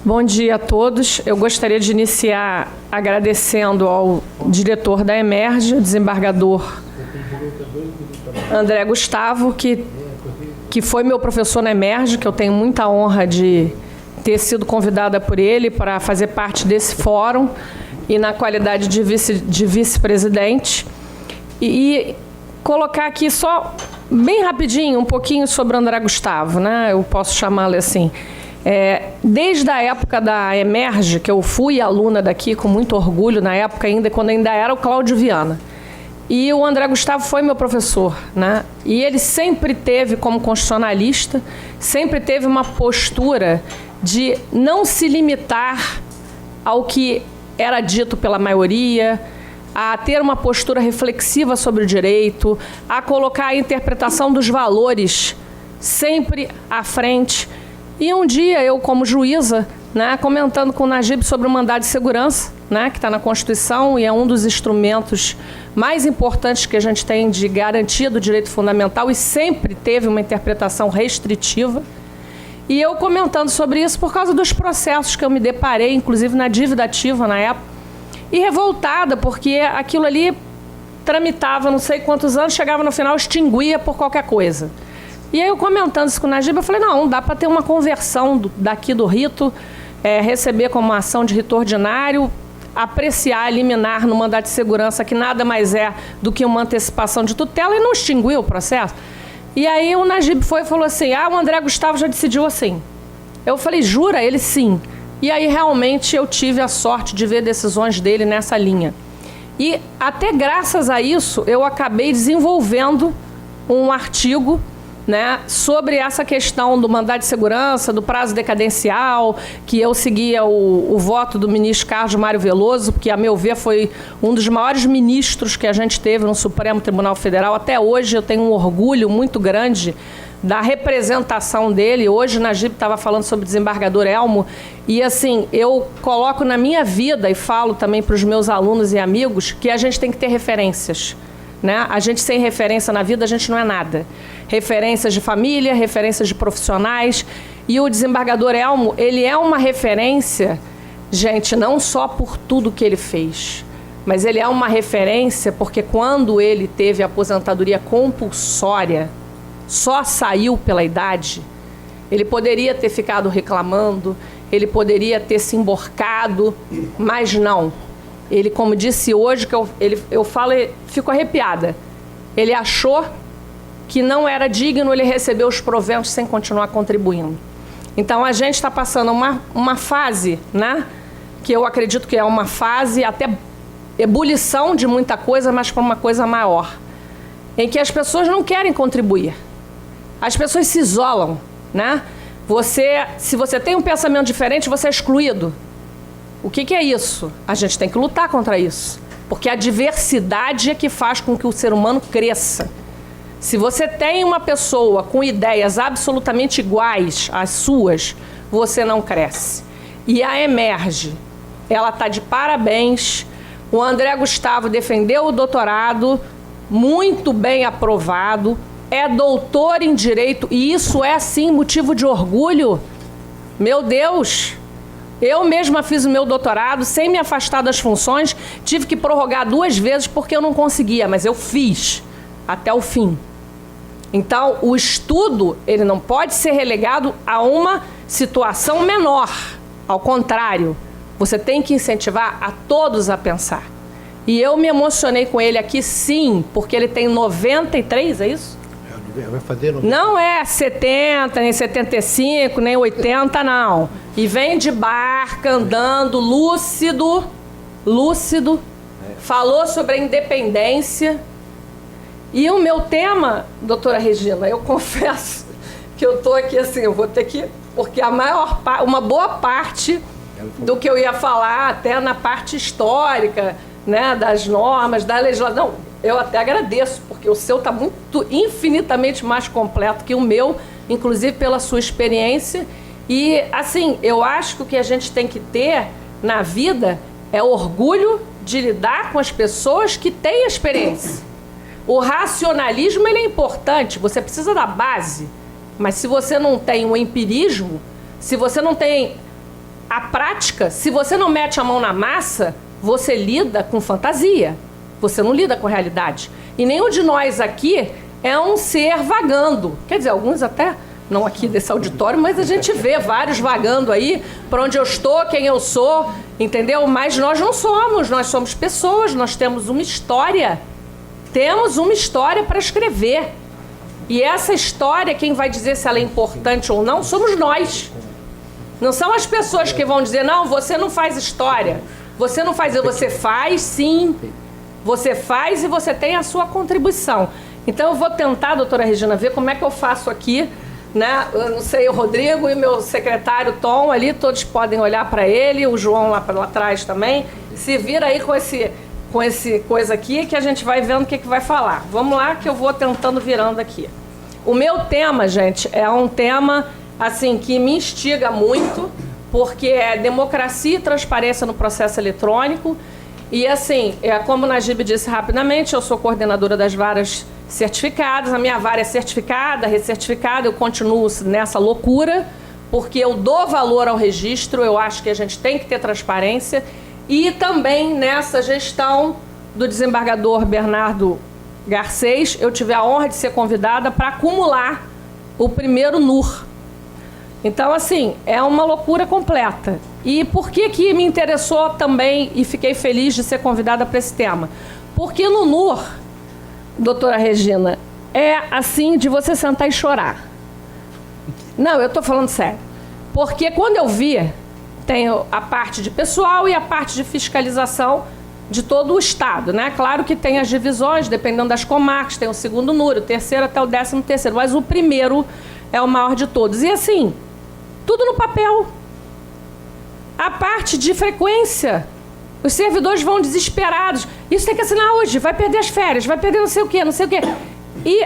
Bom dia a todos. Eu gostaria de iniciar agradecendo ao diretor da Emerge, o desembargador André Gustavo, que foi meu professor na Emerge, que eu tenho muita honra de ter sido convidada por ele para fazer parte desse fórum e na qualidade de vice-presidente. E colocar aqui só bem rapidinho um pouquinho sobre o André Gustavo, né? Eu posso chamá-lo assim. Desde a época da Emerge, que eu fui aluna daqui com muito orgulho, na época ainda, quando ainda era o Cláudio Viana. E o André Gustavo foi meu professor, né? E ele sempre teve, como constitucionalista, sempre teve uma postura de não se limitar ao que era dito pela maioria, a ter uma postura reflexiva sobre o direito, a colocar a interpretação dos valores sempre à frente. E um dia eu, como juíza, né, comentando com o Najib sobre o mandado de segurança, né, que está na Constituição e é um dos instrumentos mais importantes que a gente tem de garantia do direito fundamental e sempre teve uma interpretação restritiva. E eu comentando sobre isso por causa dos processos que eu me deparei, inclusive na dívida ativa na época, e revoltada, porque aquilo ali tramitava não sei quantos anos, chegava no final, extinguia por qualquer coisa. E aí eu comentando isso com o Najib, eu falei, não, dá para ter uma conversão daqui do rito, receber como ação de rito ordinário, apreciar, liminar no mandado de segurança, que nada mais é do que uma antecipação de tutela, e não extinguir o processo. E aí o Najib foi e falou assim, o André Gustavo já decidiu assim. Eu falei, jura? Ele sim. E aí realmente eu tive a sorte de ver decisões dele nessa linha. E até graças a isso eu acabei desenvolvendo um artigo, né, sobre essa questão do mandado de segurança, do prazo decadencial, que eu seguia o voto do ministro Carlos Mário Veloso, porque, a meu ver, foi um dos maiores ministros que a gente teve no Supremo Tribunal Federal. Até hoje eu tenho um orgulho muito grande da representação dele. Hoje o Najib estava falando sobre o desembargador Elmo, e assim, eu coloco na minha vida, e falo também para os meus alunos e amigos, que a gente tem que ter referências, né? A gente sem referência na vida, a gente não é nada. Referências de família, referências de profissionais. E o desembargador Elmo, ele é uma referência, gente, não só por tudo que ele fez, mas ele é uma referência porque quando ele teve a aposentadoria compulsória, só saiu pela idade, ele poderia ter ficado reclamando, ele poderia ter se emborcado, mas não. Ele, como disse hoje, que eu falo, fico arrepiada, ele achou que não era digno ele receber os proventos sem continuar contribuindo. Então, a gente está passando uma fase, né, que eu acredito que é uma fase até ebulição de muita coisa, mas para uma coisa maior, em que as pessoas não querem contribuir. As pessoas se isolam, né? Se você tem um pensamento diferente, você é excluído. O que é isso? A gente tem que lutar contra isso, porque a diversidade é que faz com que o ser humano cresça. Se você tem uma pessoa com ideias absolutamente iguais às suas, você não cresce. E a Emerge, ela está de parabéns. O André Gustavo defendeu o doutorado, muito bem aprovado, é doutor em Direito, e isso é, sim, motivo de orgulho. Meu Deus! Eu mesma fiz o meu doutorado sem me afastar das funções, tive que prorrogar 2 vezes porque eu não conseguia, mas eu fiz até o fim. Então, o estudo, ele não pode ser relegado a uma situação menor. Ao contrário, você tem que incentivar a todos a pensar. E eu me emocionei com ele aqui, sim, porque ele tem 93, é isso? Vai fazer 90. Não é 70, nem 75, nem 80, não. E vem de barca, andando, lúcido, falou sobre a independência. E o meu tema, doutora Regina, eu confesso que eu estou aqui assim, eu vou ter que... Porque uma boa parte do que eu ia falar, até na parte histórica, né, das normas, da legislação... Não, eu até agradeço, porque o seu está infinitamente mais completo que o meu, inclusive pela sua experiência E, assim, eu acho que o que a gente tem que ter na vida é orgulho de lidar com as pessoas que têm experiência. O racionalismo, ele é importante, você precisa da base, mas se você não tem o empirismo, se você não tem a prática, se você não mete a mão na massa, você lida com fantasia, você não lida com realidade. E nenhum de nós aqui é um ser vagando. Quer dizer, alguns até, não aqui desse auditório, mas a gente vê vários vagando aí, para onde eu estou, quem eu sou, entendeu? Mas nós não somos, nós somos pessoas, nós temos uma história. Temos uma história para escrever. E essa história, quem vai dizer se ela é importante ou não, somos nós. Não são as pessoas que vão dizer, não, você não faz história. Você não faz, você faz sim. Você faz e você tem a sua contribuição. Então eu vou tentar, doutora Regina, ver como é que eu faço aqui, né? Eu não sei, o Rodrigo e meu secretário Tom ali, todos podem olhar para ele, o João lá atrás também. Se vira aí com esse coisa aqui que a gente vai vendo o que vai falar. Vamos lá que eu vou tentando virando aqui. O meu tema, gente, é um tema assim que me instiga muito, porque é democracia e transparência no processo eletrônico. E assim, como o Najib disse rapidamente, eu sou coordenadora das varas certificadas, a minha vara é certificada, recertificada, eu continuo nessa loucura, porque eu dou valor ao registro, eu acho que a gente tem que ter transparência. E também nessa gestão do desembargador Bernardo Garcês, eu tive a honra de ser convidada para acumular o primeiro NUR. Então, assim, é uma loucura completa. E por que me interessou também e fiquei feliz de ser convidada para esse tema? Porque no NUR, doutora Regina, é assim de você sentar e chorar. Não, eu estou falando sério. Porque quando eu vi, tem a parte de pessoal e a parte de fiscalização de todo o Estado, né? Claro que tem as divisões, dependendo das comarcas, tem o segundo NUR, o terceiro até o 13º, mas o primeiro é o maior de todos. E assim, tudo no papel. A parte de frequência, os servidores vão desesperados. Isso tem que assinar hoje, vai perder as férias, vai perder não sei o quê, não sei o quê. E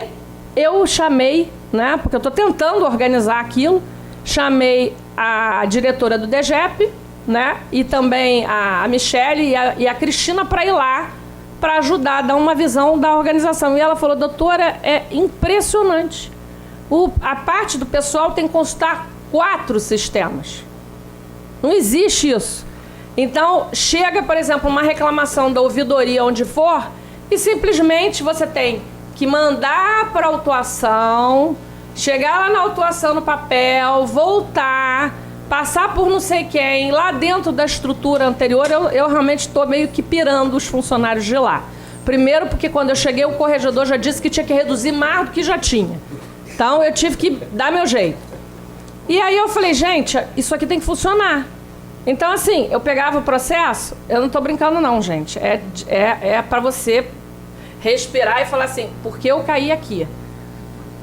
eu chamei, né, porque eu estou tentando organizar aquilo, chamei a diretora do DGEP, né, e também a Michele e a Cristina para ir lá, para ajudar a dar uma visão da organização. E ela falou, doutora, é impressionante. A parte do pessoal tem que consultar 4 sistemas. Não existe isso. Então, chega, por exemplo, uma reclamação da ouvidoria onde for, e simplesmente você tem que mandar para a autuação, chegar lá na autuação no papel, voltar, passar por não sei quem, lá dentro da estrutura anterior. Eu realmente estou meio que pirando os funcionários de lá. Primeiro porque quando eu cheguei o corregedor já disse que tinha que reduzir mais do que já tinha. Então eu tive que dar meu jeito. E aí eu falei, gente, isso aqui tem que funcionar. Então assim, eu pegava o processo, eu não estou brincando não, gente. É para você respirar e falar assim, por que eu caí aqui?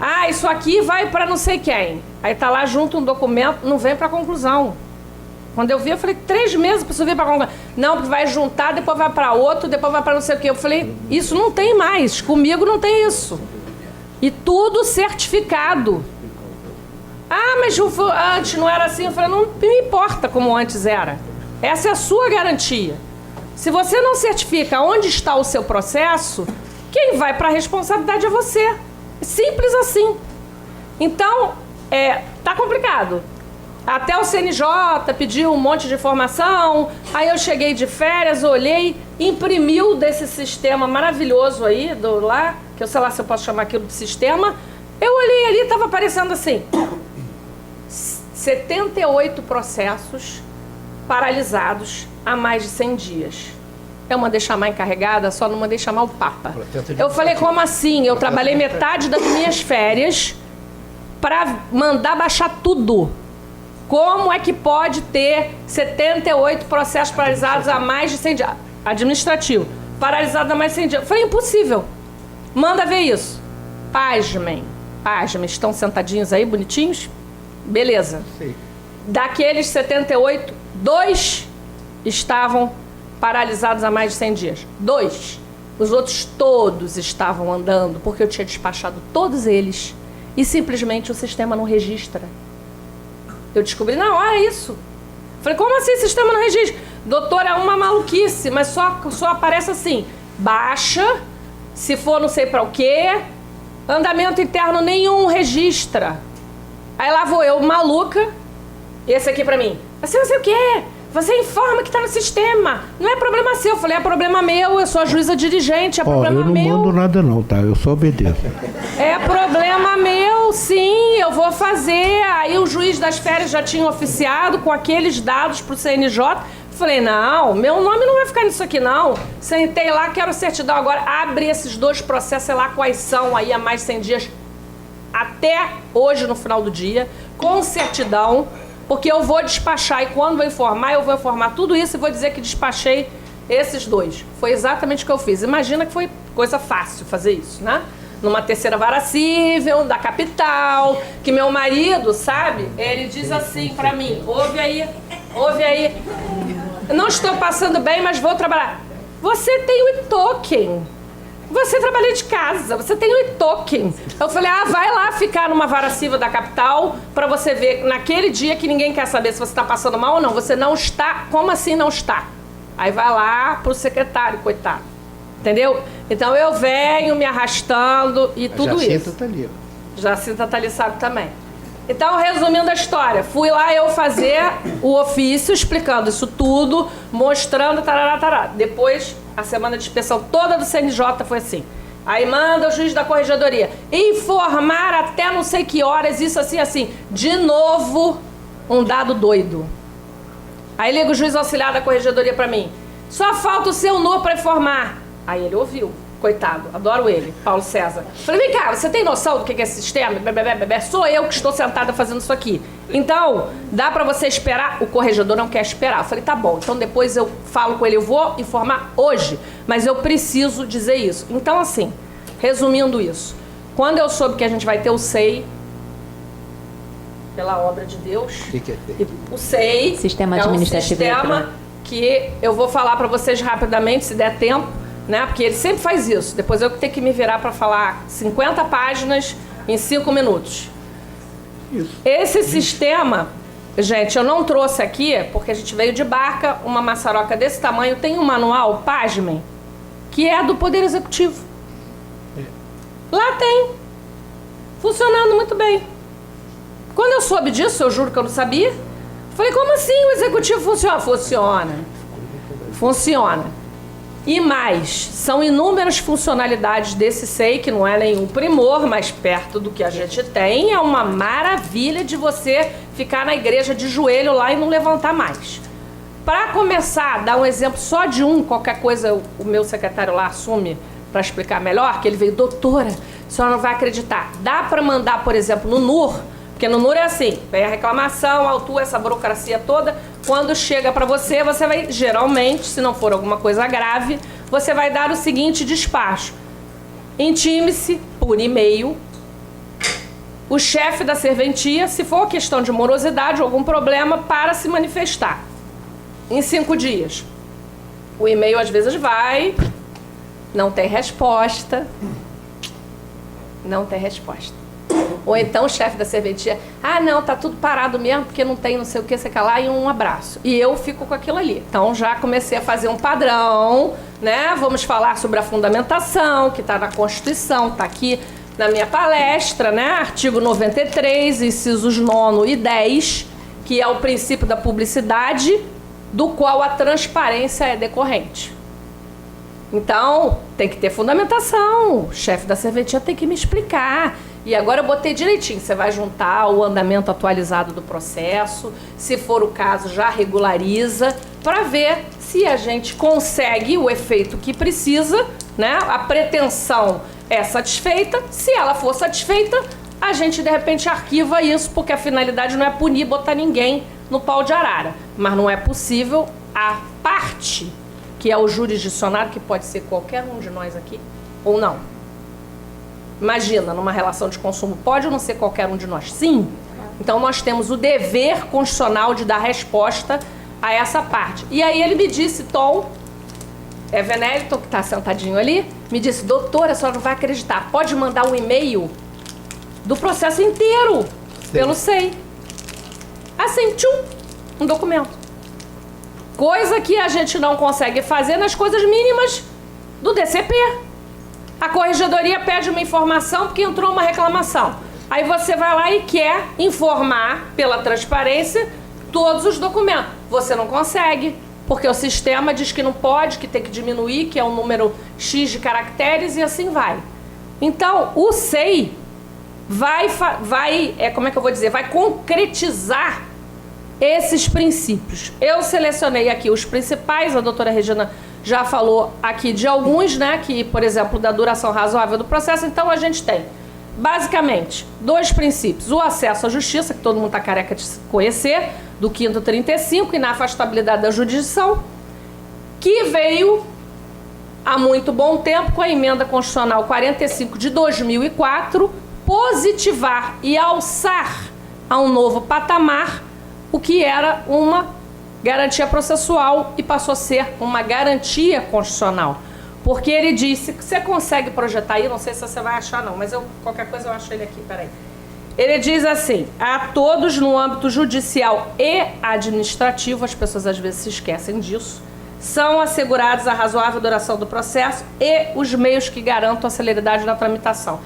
Ah, isso aqui vai para não sei quem. Aí tá lá junto um documento, não vem para conclusão. Quando eu vi, eu falei, 3 meses para você vir para conclusão. Não, porque vai juntar, depois vai para outro, depois vai para não sei o quê. Eu falei, isso não tem mais, comigo não tem isso. E tudo certificado. Ah, mas antes não era assim. Eu falei, não me importa como antes era. Essa é a sua garantia. Se você não certifica onde está o seu processo, quem vai para a responsabilidade é você. Simples assim. Então, tá complicado. Até o CNJ pediu um monte de informação, aí eu cheguei de férias, olhei, imprimiu desse sistema maravilhoso aí, lá, que eu sei lá se eu posso chamar aquilo de sistema, eu olhei ali e estava aparecendo assim, 78 processos paralisados há mais de 100 dias. Eu mandei chamar a encarregada, só não mandei chamar o Papa. Eu falei, como assim? Eu trabalhei metade das minhas férias para mandar baixar tudo. Como é que pode ter 78 processos paralisados há mais de 100 dias? Administrativo. Paralisado há mais de 100 dias. Eu falei, impossível. Manda ver isso. Pasmem. Estão sentadinhos aí, bonitinhos? Beleza. Sim. Daqueles 78, 2 estavam paralisados há mais de 100 dias. 2. Os outros todos estavam andando, porque eu tinha despachado todos eles e simplesmente o sistema não registra. Eu descobri na hora isso. Falei, como assim sistema não registra? Doutora, é uma maluquice, mas só aparece assim, baixa, se for não sei pra o quê, andamento interno nenhum registra. Aí lá vou eu, maluca, esse aqui pra mim, você não sei o quê, você informa que tá no sistema, não é problema seu. Eu falei, é problema meu, eu sou a juíza dirigente, é problema meu. Eu não mando nada não, tá? Eu só obedeço. É problema meu, sim, eu vou fazer. Aí o juiz das férias já tinha oficiado com aqueles dados pro CNJ. Falei, não, meu nome não vai ficar nisso aqui, não. Sentei lá, quero certidão agora. Abre esses 2 processos, sei lá quais são, aí há mais 100 dias, até hoje, no final do dia, com certidão, porque eu vou despachar. E quando vou informar, eu vou informar tudo isso e vou dizer que despachei esses 2. Foi exatamente o que eu fiz. Imagina que foi coisa fácil fazer isso, né? Numa terceira vara civil, da capital, que meu marido, sabe? Ele diz assim pra mim, ouve aí, não estou passando bem, mas vou trabalhar. Você tem o e-token. Você trabalha de casa, você tem o e-token. Eu falei, vai lá ficar numa vara civil da capital pra você ver naquele dia que ninguém quer saber se você tá passando mal ou não. Você não está, como assim não está? Aí vai lá pro secretário, coitado. Entendeu? Então eu venho me arrastando e tudo isso. Jacinta tá ali. Jacinta tá ali, sabe também. Então, resumindo a história, fui lá eu fazer o ofício explicando isso tudo, mostrando, tarará, tarará. Depois, a semana de inspeção toda do CNJ foi assim. Aí manda o juiz da corregedoria informar até não sei que horas, isso assim, assim. De novo, um dado doido. Aí liga o juiz auxiliar da corregedoria pra mim. Só falta o seu NU pra informar. Aí ele ouviu. Coitado, adoro ele, Paulo César. Falei, vem cá, você tem noção do que é esse sistema? Sou eu que estou sentada fazendo isso aqui. Então, dá pra você esperar? O corregedor não quer esperar. Eu falei, tá bom, então depois eu falo com ele, eu vou informar hoje, mas eu preciso dizer isso. Então, assim, resumindo isso, quando eu soube que a gente vai ter o SEI, pela obra de Deus, O que é SEI? o SEI Sistema é um Administrativo sistema Eletrônico. que eu vou falar pra vocês rapidamente, se der tempo, né? Porque ele sempre faz isso. Depois eu tenho que me virar para falar 50 páginas em 5 minutos. Isso. Esse sistema, gente, eu não trouxe aqui porque a gente veio de barca, uma maçaroca desse tamanho. Tem um manual, pasmem, que é do Poder Executivo. Lá tem. Funcionando muito bem. Quando eu soube disso, eu juro que eu não sabia. Falei, como assim o Executivo funciona? Funciona. E mais, são inúmeras funcionalidades desse SEI, que não é nenhum primor, mas perto do que a gente tem, é uma maravilha de você ficar na igreja de joelho lá e não levantar mais. Para começar, dar um exemplo só de qualquer coisa o meu secretário lá assume para explicar melhor, que ele veio, doutora, a senhora não vai acreditar. Dá para mandar, por exemplo, no NUR, porque no NUR é assim, vem a reclamação, autua essa burocracia toda, quando chega para você, você vai, geralmente, se não for alguma coisa grave, você vai dar o seguinte despacho. Intime-se por e-mail o chefe da serventia, se for questão de morosidade ou algum problema, para se manifestar. Em 5 dias. O e-mail às vezes vai, não tem resposta. Não tem resposta. Ou então o chefe da serventia, não, tá tudo parado mesmo, porque não tem não sei o que, sei lá, e um abraço. E eu fico com aquilo ali. Então já comecei a fazer um padrão, né? Vamos falar sobre a fundamentação, que está na Constituição, está aqui na minha palestra, né? Artigo 93, incisos 9 e 10, que é o princípio da publicidade, do qual a transparência é decorrente. Então, tem que ter fundamentação. O chefe da serventia tem que me explicar. E agora eu botei direitinho. Você vai juntar o andamento atualizado do processo. Se for o caso, já regulariza. Para ver se a gente consegue o efeito que precisa, né? A pretensão é satisfeita. Se ela for satisfeita, a gente de repente arquiva isso, porque a finalidade não é punir, botar ninguém no pau de arara. Mas não é possível a parte, que é o jurisdicionário, que pode ser qualquer um de nós aqui, ou não. Imagina, numa relação de consumo, pode ou não ser qualquer um de nós? Sim. Então nós temos o dever constitucional de dar resposta a essa parte. E aí ele me disse, Tom, Venelton, que está sentadinho ali, me disse, doutora, a senhora não vai acreditar, pode mandar um e-mail do processo inteiro, pelo SEI. Assim, um documento. Coisa que a gente não consegue fazer nas coisas mínimas do DCP. A corregedoria pede uma informação porque entrou uma reclamação. Aí você vai lá e quer informar pela transparência todos os documentos. Você não consegue, porque o sistema diz que não pode, que tem que diminuir, que é um número X de caracteres e assim vai. Então, o SEI vai concretizar esses princípios. Eu selecionei aqui os principais, a doutora Regina já falou aqui de alguns, né, que, por exemplo, da duração razoável do processo. Então, a gente tem, basicamente, 2 princípios. O acesso à justiça, que todo mundo está careca de conhecer, do 5º 35, e na afastabilidade da jurisdição, que veio há muito bom tempo com a emenda constitucional 45 de 2004, positivar e alçar a um novo patamar o que era uma garantia processual e passou a ser uma garantia constitucional. Porque ele disse que você consegue projetar aí, não sei se você vai achar não, mas qualquer coisa eu acho ele aqui, peraí. Ele diz assim: a todos no âmbito judicial e administrativo, as pessoas às vezes se esquecem disso, são assegurados a razoável duração do processo e os meios que garantam a celeridade da tramitação.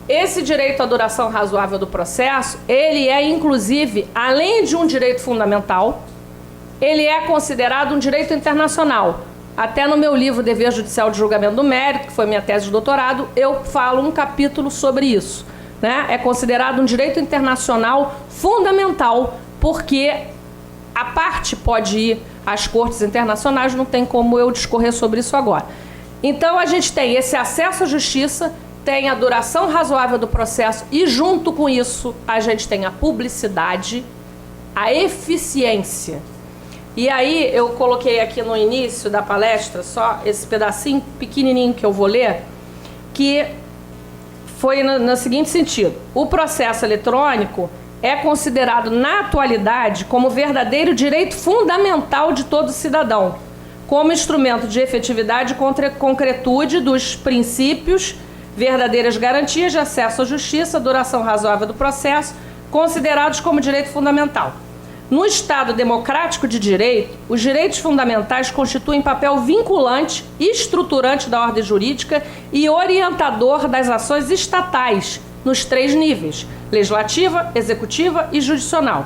Esse direito à duração razoável do processo, ele é inclusive, além de um direito fundamental, ele é considerado um direito internacional. Até no meu livro Dever Judicial de Julgamento do Mérito, que foi minha tese de doutorado, eu falo um capítulo sobre isso, né? É considerado um direito internacional fundamental, porque a parte pode ir às cortes internacionais, não tem como eu discorrer sobre isso agora. Então, a gente tem esse acesso à justiça, tem a duração razoável do processo e, junto com isso, a gente tem a publicidade, a eficiência. E aí, eu coloquei aqui no início da palestra, só esse pedacinho pequenininho que eu vou ler, que foi no seguinte sentido: o processo eletrônico é considerado na atualidade como verdadeiro direito fundamental de todo cidadão, como instrumento de efetividade e concretude dos princípios, verdadeiras garantias de acesso à justiça, duração razoável do processo, considerados como direito fundamental. No Estado democrático de direito, os direitos fundamentais constituem papel vinculante, estruturante da ordem jurídica e orientador das ações estatais nos 3 níveis: legislativa, executiva e jurisdicional.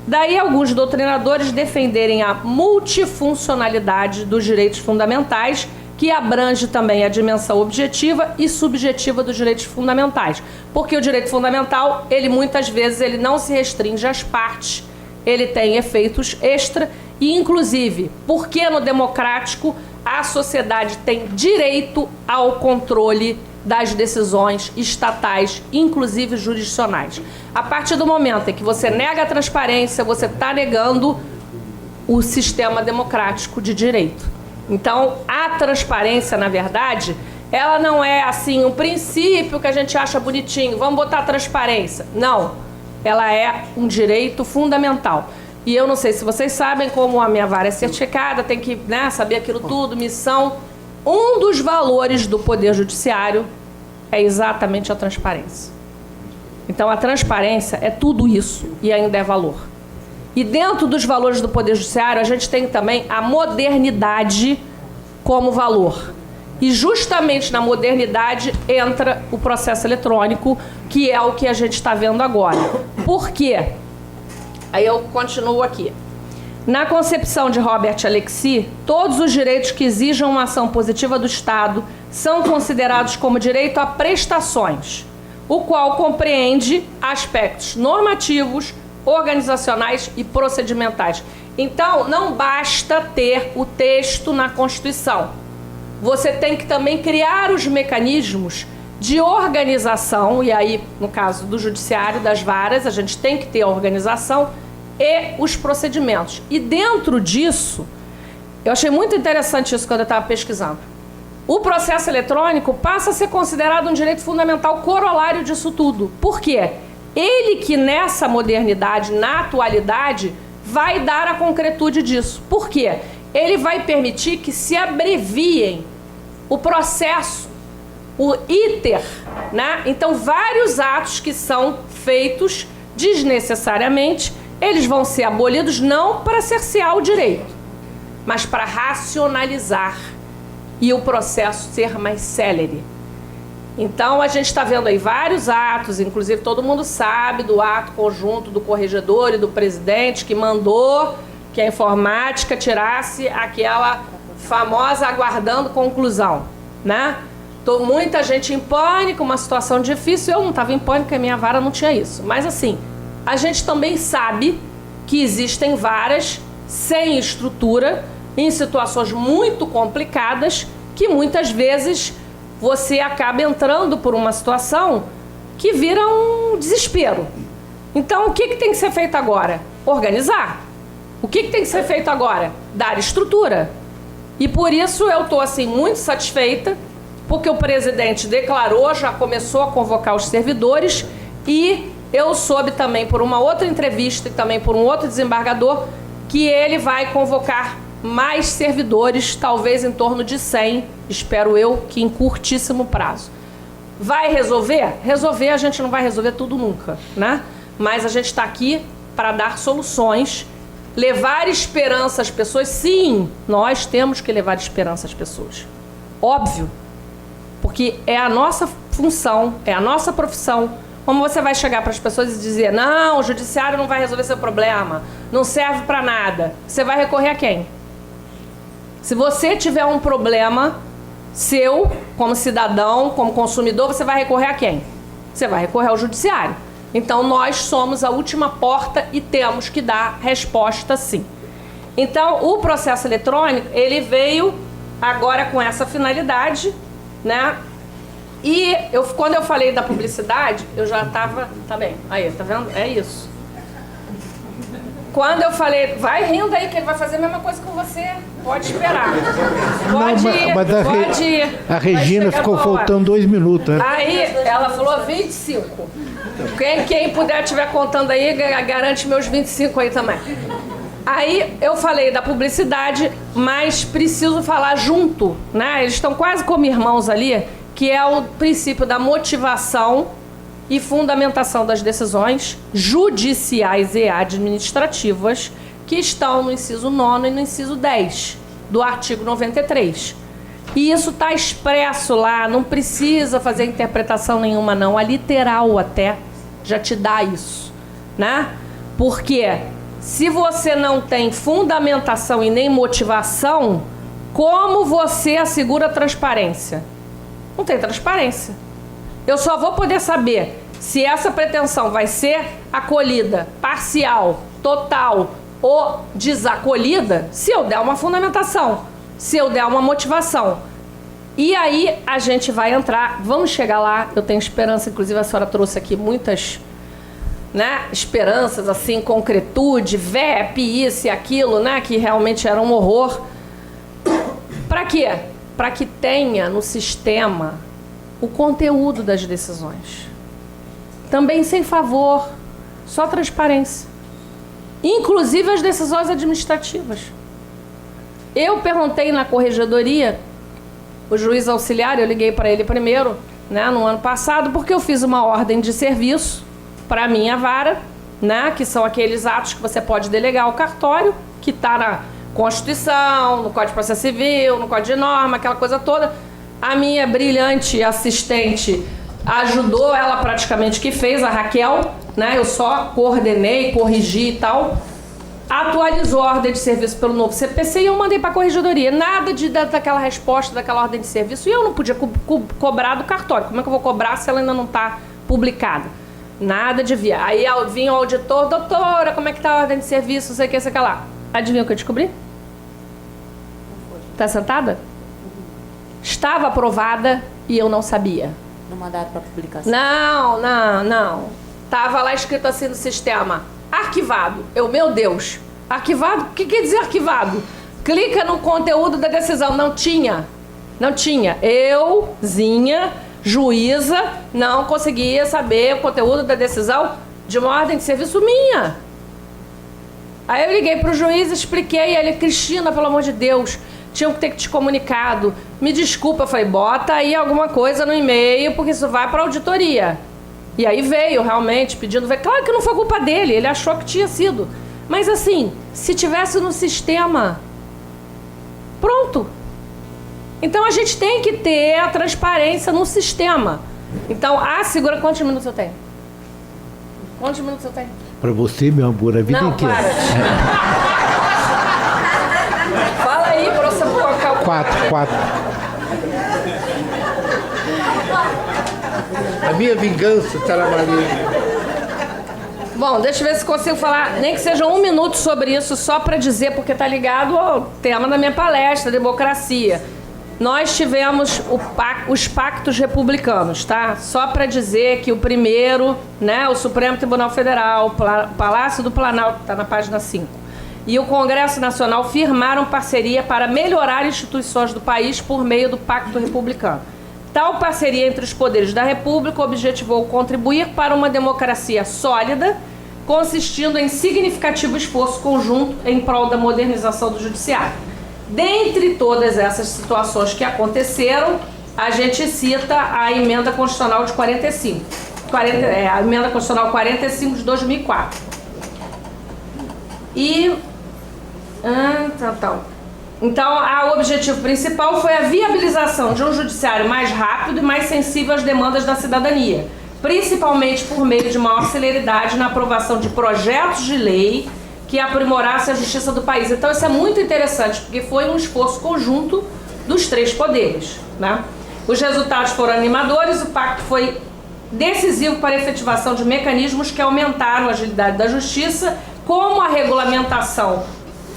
Daí alguns doutrinadores defenderem a multifuncionalidade dos direitos fundamentais, que abrange também a dimensão objetiva e subjetiva dos direitos fundamentais. Porque o direito fundamental, ele muitas vezes ele não se restringe às partes, ele tem efeitos extra e, inclusive, porque no democrático a sociedade tem direito ao controle das decisões estatais, inclusive jurisdicionais. A partir do momento em que você nega a transparência, você está negando o sistema democrático de direito. Então, a transparência, na verdade, ela não é assim um princípio que a gente acha bonitinho, vamos botar transparência. Não, ela é um direito fundamental. E eu não sei se vocês sabem, como a minha vara é certificada, tem que, né, saber aquilo tudo, missão. Um dos valores do Poder Judiciário é exatamente a transparência. Então, a transparência é tudo isso e ainda é valor. E dentro dos valores do Poder Judiciário, a gente tem também a modernidade como valor. E justamente na modernidade entra o processo eletrônico, que é o que a gente está vendo agora. Por quê? Aí eu continuo aqui. Na concepção de Robert Alexis, todos os direitos que exijam uma ação positiva do Estado são considerados como direito a prestações, o qual compreende aspectos normativos, organizacionais e procedimentais. Então, não basta ter o texto na Constituição. Você tem que também criar os mecanismos de organização, e aí, no caso do judiciário, das varas, a gente tem que ter a organização e os procedimentos. E dentro disso, eu achei muito interessante isso quando eu estava pesquisando. O processo eletrônico passa a ser considerado um direito fundamental corolário disso tudo. Por quê? Ele que nessa modernidade, na atualidade, vai dar a concretude disso. Por quê? Ele vai permitir que se abreviem o processo, o iter, né? Então, vários atos que são feitos desnecessariamente, eles vão ser abolidos não para cercear o direito, mas para racionalizar e o processo ser mais célere. Então, a gente está vendo aí vários atos, inclusive todo mundo sabe do ato conjunto do corregedor e do presidente que mandou que a informática tirasse aquela famosa aguardando conclusão, né? Muita gente em pânico, uma situação difícil. Eu não estava em pânico, porque a minha vara não tinha isso. Mas assim, a gente também sabe que existem varas sem estrutura, em situações muito complicadas, que muitas vezes você acaba entrando por uma situação que vira um desespero. Então, o que tem que ser feito agora? Organizar. O que tem que ser feito agora? Dar estrutura. E por isso eu estou assim, muito satisfeita, porque o presidente declarou, já começou a convocar os servidores, e eu soube também por uma outra entrevista e também por um outro desembargador que ele vai convocar mais servidores, talvez em torno de 100, espero eu, que em curtíssimo prazo. Vai resolver? Resolver, a gente não vai resolver tudo nunca, né? Mas a gente está aqui para dar soluções, levar esperança às pessoas. Sim, nós temos que levar esperança às pessoas. Óbvio. Porque é a nossa função, é a nossa profissão. Como você vai chegar para as pessoas e dizer: não, o judiciário não vai resolver seu problema, não serve para nada. Você vai recorrer a quem? Se você tiver um problema seu, como cidadão, como consumidor, você vai recorrer a quem? Você vai recorrer ao judiciário. Então, nós somos a última porta e temos que dar resposta, sim. Então, o processo eletrônico, ele veio agora com essa finalidade, né? E quando eu falei da publicidade, eu já estava... Tá bem, aí, tá vendo? É isso. Quando eu falei, vai rindo aí que ele vai fazer a mesma coisa com você. Pode esperar. Pode ir, pode ir. A Regina ficou faltando 2 minutos, né? Aí, ela falou 25. Quem puder estiver contando aí, garante meus 25 aí também. Aí, eu falei da publicidade, mas preciso falar junto, né? Eles estão quase como irmãos ali, que é o princípio da motivação e fundamentação das decisões judiciais e administrativas que estão no inciso 9º e no inciso 10 do artigo 93. E isso está expresso lá, não precisa fazer interpretação nenhuma não, a literal até já te dá isso, né? Porque se você não tem fundamentação e nem motivação, como você assegura a transparência? Não tem transparência. Eu só vou poder saber se essa pretensão vai ser acolhida, parcial, total ou desacolhida, se eu der uma fundamentação, se eu der uma motivação. E aí a gente vai entrar, vamos chegar lá, eu tenho esperança, inclusive a senhora trouxe aqui muitas, né, esperanças, assim, concretude, VEP, isso e aquilo, né, que realmente era um horror. Para quê? Para que tenha no sistema o conteúdo das decisões. Também sem favor, só transparência. Inclusive as decisões administrativas. Eu perguntei na corregedoria, o juiz auxiliar, eu liguei para ele primeiro, né, no ano passado, porque eu fiz uma ordem de serviço para a minha vara, né, que são aqueles atos que você pode delegar ao cartório, que está na Constituição, no Código de Processo Civil, no Código de Norma, aquela coisa toda. A minha brilhante assistente ajudou, ela praticamente que fez, a Raquel, né? Eu só coordenei, corrigi e tal. Atualizou a ordem de serviço pelo novo CPC e eu mandei para a corregedoria. Nada daquela resposta, daquela ordem de serviço. E eu não podia cobrar do cartório. Como é que eu vou cobrar se ela ainda não está publicada? Nada de via. Aí vinha o auditor: doutora, como é que está a ordem de serviço, não sei o que, sei o que lá. Adivinha o que eu descobri? Está sentada? Estava aprovada e eu não sabia. Não mandaram para publicação? Não. Tava lá escrito assim no sistema: arquivado. Meu Deus, arquivado? O que quer dizer arquivado? Clica no conteúdo da decisão. Não tinha. Euzinha, juíza, não conseguia saber o conteúdo da decisão de uma ordem de serviço minha. Aí eu liguei pro juiz, expliquei, ele: Cristina, pelo amor de Deus, tinham que ter te comunicado. Me desculpa, eu falei: bota aí alguma coisa no e-mail, porque isso vai para auditoria. E aí veio realmente pedindo... Claro que não foi culpa dele, ele achou que tinha sido. Mas assim, se tivesse no sistema, pronto. Então a gente tem que ter a transparência no sistema. Então, segura... Quantos minutos eu tenho? Quantos minutos eu tenho? Para você, meu amor, a vida não, inteira. Para. Fala aí para você colocar o... 4. A minha vingança está na Maria. Bom, deixa eu ver se consigo falar, nem que seja 1 minuto sobre isso, só para dizer, porque está ligado ao tema da minha palestra, democracia. Nós tivemos os pactos republicanos, tá? Só para dizer que o primeiro, né, o Supremo Tribunal Federal, o Palácio do Planalto, está na página 5, e o Congresso Nacional firmaram parceria para melhorar instituições do país por meio do Pacto Republicano. Tal parceria entre os poderes da República objetivou contribuir para uma democracia sólida, consistindo em significativo esforço conjunto em prol da modernização do judiciário. Dentre todas essas situações que aconteceram, a gente cita a Emenda Constitucional de 45. A Emenda Constitucional 45 de 2004. Então, o objetivo principal foi a viabilização de um judiciário mais rápido e mais sensível às demandas da cidadania, principalmente por meio de maior celeridade na aprovação de projetos de lei que aprimorassem a justiça do país. Então, isso é muito interessante, porque foi um esforço conjunto dos 3 poderes, né? Os resultados foram animadores, o pacto foi decisivo para a efetivação de mecanismos que aumentaram a agilidade da justiça, como a regulamentação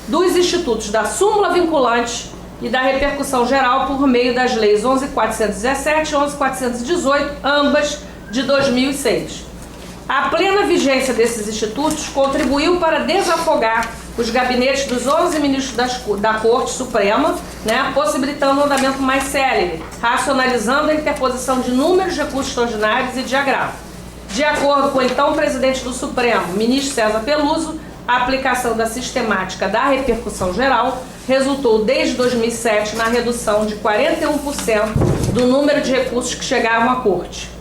dos institutos da súmula vinculante e da repercussão geral por meio das leis 11.417 e 11.418, ambas de 2006. A plena vigência desses institutos contribuiu para desafogar os gabinetes dos 11 ministros da Corte Suprema, né, possibilitando um andamento mais célere, racionalizando a interposição de inúmeros recursos extraordinários e de agravo. De acordo com o então presidente do Supremo, ministro César Peluso, a aplicação da sistemática da repercussão geral resultou desde 2007 na redução de 41% do número de recursos que chegavam à Corte.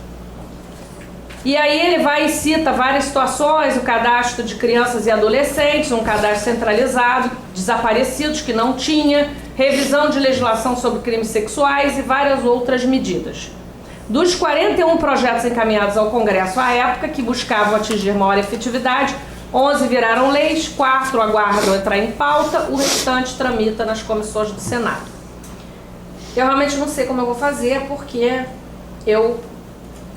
E aí ele vai e cita várias situações, o cadastro de crianças e adolescentes, um cadastro centralizado, desaparecidos que não tinha, revisão de legislação sobre crimes sexuais e várias outras medidas. Dos 41 projetos encaminhados ao Congresso à época, que buscavam atingir maior efetividade, 11 viraram leis, 4 aguardam entrar em pauta, o restante tramita nas comissões do Senado. Eu realmente não sei como eu vou fazer, porque eu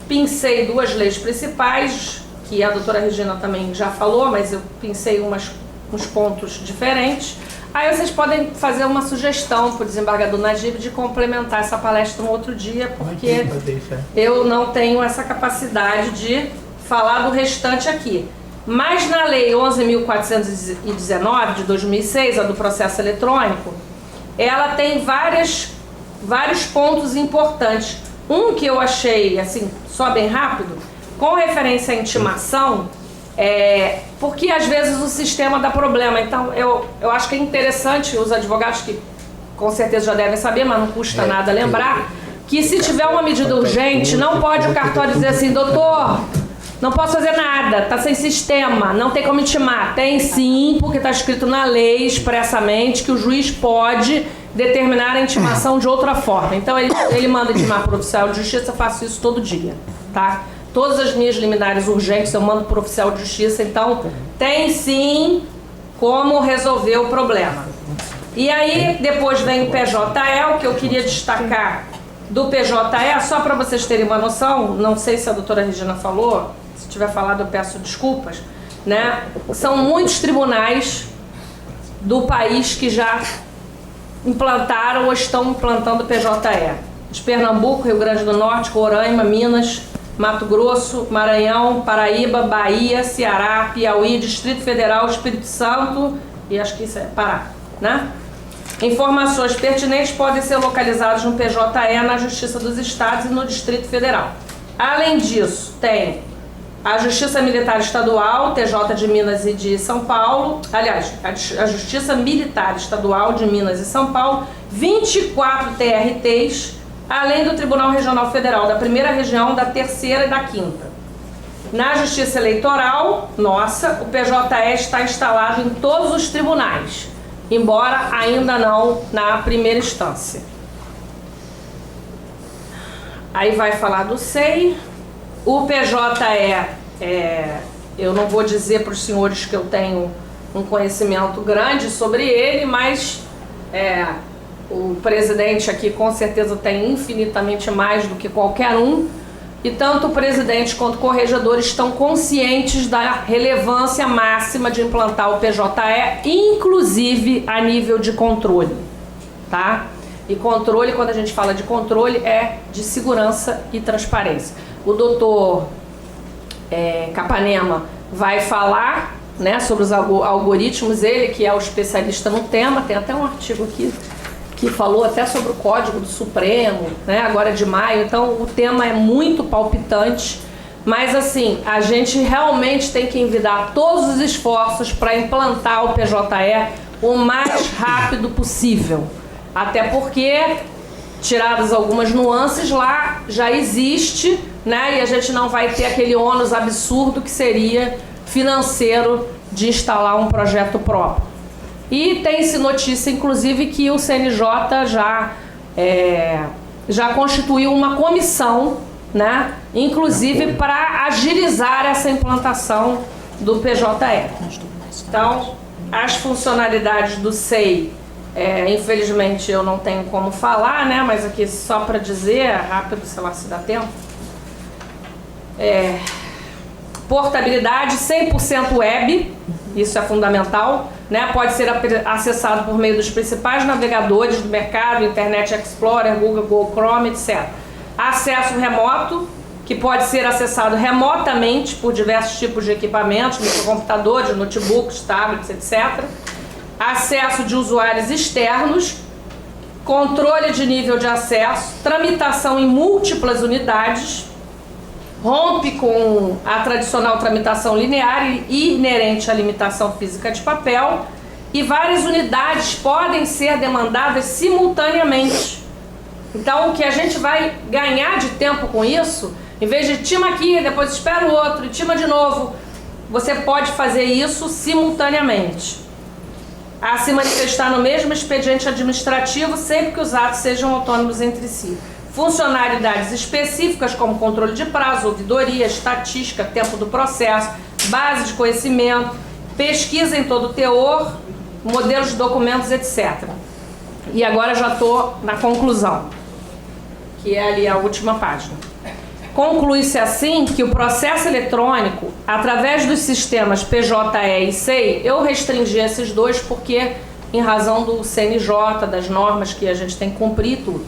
pincei 2 leis principais, que a doutora Regina também já falou, mas eu pincei uns pontos diferentes. Aí vocês podem fazer uma sugestão para o desembargador Najib de complementar essa palestra no outro dia, porque eu não tenho essa capacidade de falar do restante aqui. Mas na lei 11.419 de 2006, a do processo eletrônico, ela tem vários pontos importantes. Um que eu achei, assim, só bem rápido, com referência à intimação, porque às vezes o sistema dá problema. Então eu acho que é interessante, os advogados que com certeza já devem saber, mas não custa nada lembrar, que se tiver uma medida urgente, não pode o cartório dizer assim, doutor, não posso fazer nada, tá sem sistema, não tem como intimar. Tem sim, porque está escrito na lei expressamente que o juiz pode determinar a intimação de outra forma. Então ele manda intimar para o oficial de justiça, eu faço isso todo dia, tá? Todas as minhas liminares urgentes eu mando para o oficial de justiça, então tem sim como resolver o problema. E aí depois vem o PJE, o que eu queria destacar do PJE, só para vocês terem uma noção, não sei se a doutora Regina falou, se tiver falado eu peço desculpas, né? São muitos tribunais do país que já implantaram ou estão implantando o PJE. De Pernambuco, Rio Grande do Norte, Roraima, Minas, Mato Grosso, Maranhão, Paraíba, Bahia, Ceará, Piauí, Distrito Federal, Espírito Santo e acho que isso é Pará, né? Informações pertinentes podem ser localizadas no PJE, na Justiça dos Estados e no Distrito Federal. Além disso, tem a Justiça Militar Estadual, TJ de Minas e de São Paulo, aliás, a Justiça Militar Estadual de Minas e São Paulo, 24 TRTs, além do Tribunal Regional Federal da Primeira Região, da Terceira e da Quinta. Na Justiça Eleitoral, nossa, o PJE está instalado em todos os tribunais, embora ainda não na primeira instância. Aí vai falar do SEI. O PJE, eu não vou dizer para os senhores que eu tenho um conhecimento grande sobre ele, mas o presidente aqui com certeza tem infinitamente mais do que qualquer um. E tanto o presidente quanto o corregedor estão conscientes da relevância máxima de implantar o PJE, inclusive a nível de controle, tá? E controle, quando a gente fala de controle, é de segurança e transparência. O doutor Capanema vai falar, né, sobre os algoritmos, ele que é o especialista no tema, tem até um artigo aqui que falou até sobre o Código do Supremo, né, agora de maio, então o tema é muito palpitante, mas assim, a gente realmente tem que envidar todos os esforços para implantar o PJE o mais rápido possível, até porque, tiradas algumas nuances, lá já existe, né, e a gente não vai ter aquele ônus absurdo que seria financeiro de instalar um projeto próprio. E tem-se notícia, inclusive, que o CNJ já constituiu uma comissão, né, inclusive para agilizar essa implantação do PJE. Então, as funcionalidades do SEI, infelizmente eu não tenho como falar, né, mas aqui só para dizer, rápido, sei lá se dá tempo. Portabilidade 100% web, isso é fundamental, né? Pode ser acessado por meio dos principais navegadores do mercado, Internet Explorer, Google Chrome, etc. Acesso remoto, que pode ser acessado remotamente por diversos tipos de equipamentos, microcomputadores, notebooks, tablets, etc. Acesso de usuários externos, controle de nível de acesso, tramitação em múltiplas unidades, rompe com a tradicional tramitação linear e inerente à limitação física de papel, e várias unidades podem ser demandadas simultaneamente. Então, o que a gente vai ganhar de tempo com isso, em vez de tima aqui, depois espera o outro e tima de novo, você pode fazer isso simultaneamente. A se manifestar no mesmo expediente administrativo, sempre que os atos sejam autônomos entre si. Funcionalidades específicas como controle de prazo, ouvidoria, estatística, tempo do processo, base de conhecimento, pesquisa em todo o teor, modelos de documentos, etc. E agora já estou na conclusão, que é ali a última página. Conclui-se assim que o processo eletrônico, através dos sistemas PJE e SEI, eu restringi esses dois porque, em razão do CNJ, das normas que a gente tem que cumprir tudo,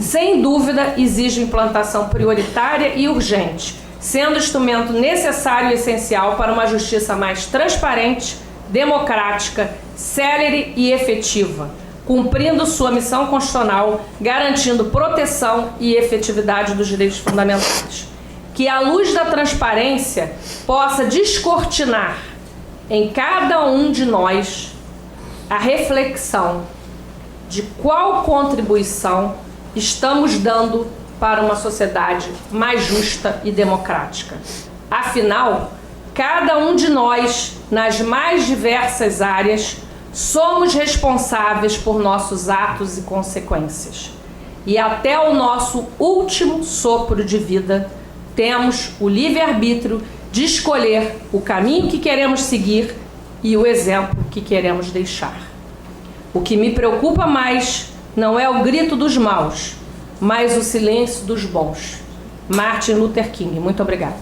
sem dúvida exige implantação prioritária e urgente, sendo instrumento necessário e essencial para uma justiça mais transparente, democrática, célere e efetiva, cumprindo sua missão constitucional, garantindo proteção e efetividade dos direitos fundamentais. Que a luz da transparência possa descortinar em cada um de nós a reflexão de qual contribuição estamos dando para uma sociedade mais justa e democrática. Afinal, cada um de nós, nas mais diversas áreas, somos responsáveis por nossos atos e consequências. E até o nosso último sopro de vida, temos o livre-arbítrio de escolher o caminho que queremos seguir e o exemplo que queremos deixar. O que me preocupa mais não é o grito dos maus, mas o silêncio dos bons. Martin Luther King. Muito obrigada.